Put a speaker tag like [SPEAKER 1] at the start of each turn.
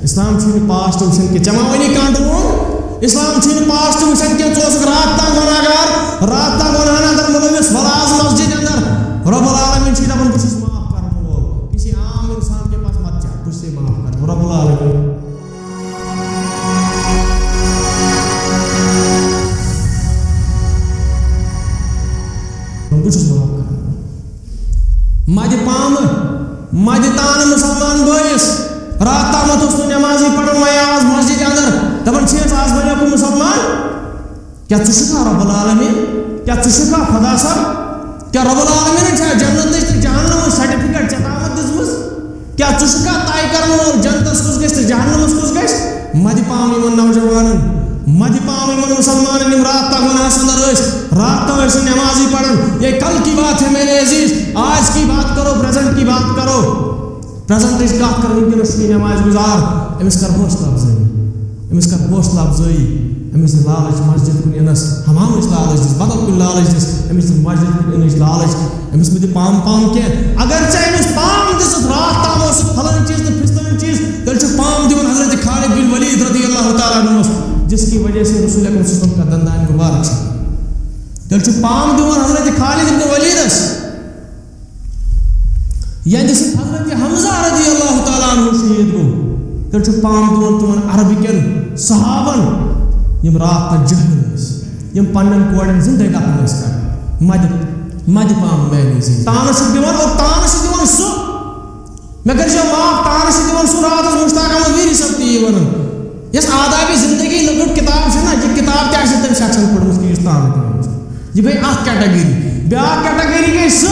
[SPEAKER 1] اسلام چھُنہٕ پاسٹ وٕچھان کینٛہہ ژےٚ ما وَنی کانٛہہ ڈوٗن اسلام چھُنہٕ پاسٹ وٕچھان کینٛہہ ژٕ اوسُکھ رات تام گۄناہگار رات تام گۄناہن اندر مُلوث ولاز مسجد اندر رب العالمین چھُے دپان بہٕ چھُس معاف کرن وول کسی عام انسان کے پاس مت جا تجھ سے معاف کر رب العالمین بہٕ چھُس معاف کران مدِ پامہٕ مدِ تانہٕ مُسلمان بٲیِس رات تامتھ اوس نہٕ نٮ۪مازٕے پران وۄنۍ آز مسجد اندر دپان چھِس آز بنیو بہٕ مُسلمان کیٛاہ ژٕ چھُکھا رب العالمین کیٛاہ ژٕ چھُکھا خدا صٲب کیٛاہ رب العالمیٖنن چھا جنتٕچ تہٕ جہنمٕچ سرٹِفکیٹ ژےٚ تامتھ دِژمٕژ کیٛاہ ژٕ چھُکھا طے کرن وول جنتس کُس گژھِ تہٕ جہنمس کُس گژھِ مدِ پام یِمن نوجوانن مدِ پام یِمن مسلمانن یِم رات تام گناہس اندر ٲسۍ رات تام ٲسۍ نٮ۪مازٕے پران یہ کل کی بات ہے میرے عزیز آج کی بات کرو پریزنٹ کی بات کرو پریزنٹٕچ کتھ کرو وٕنکیٚنس چھُ یہِ نٮ۪مازِ گُزار أمِس کر حوصلہٕ افضٲیی أمِس کر حوصلہٕ افضٲیی أمِس دِ لالٕچ مسجد کُن یِنس حمامٕچ لالٕچ دِس بدل کُنہِ لالٕچ دِس أمِس دِ مسجد کُن یِنٕچ لالٕچ أمِس مہٕ دِ پام کینٛہہ اگر ژےٚ أمِس پام دِژٕتھ رات تام اوسُکھ پھلٲنۍ چیٖز تہٕ فِستٲنۍ چیٖز تیٚلہِ چھُ پام دِوان حضرت خالد بن ولید رضی اللہ تعالیٰ عنہُس جس کی وجہ سے رسول اکرم صلی اللہ علیہ وسلم کا دندان مبارک چھُ تیٚلہِ چھُ پام دِوان حضرت خالد بن ولیدس ییٚلہِ سۭتۍ حضرت حمزہ رضی اللہ تعالیٰ عنہ شہید گوٚو تیٚلہِ چھُ پام دِوان تِمن عربٕکٮ۪ن صحابن یِم رات تہٕ جہل ٲسۍ یِم پننٮ۪ن کورٮ۪ن زندے دفن ٲسۍ کران مدِ پام میانہِ عزیز تانہٕ چھُکھ دِوان اور تانہٕ چھُ دِوان سُہ مےٚ کٔرۍزیو معاف تانہٕ چھُ دِوان سُہ راتس مشتاق احمد ویری صٲب تی یی ونان یۄس آدابِ زندگی لۄکٕٹ کِتاب چھِ نا یہِ کِتاب تہِ آسہِ تٔمۍ شخصن پٔرمٕژ کہِ یُس تانہٕ دِوان چھُ یہِ گٔے اکھ کیٹگری بیٛاکھ کیٹگری گٔے سُہ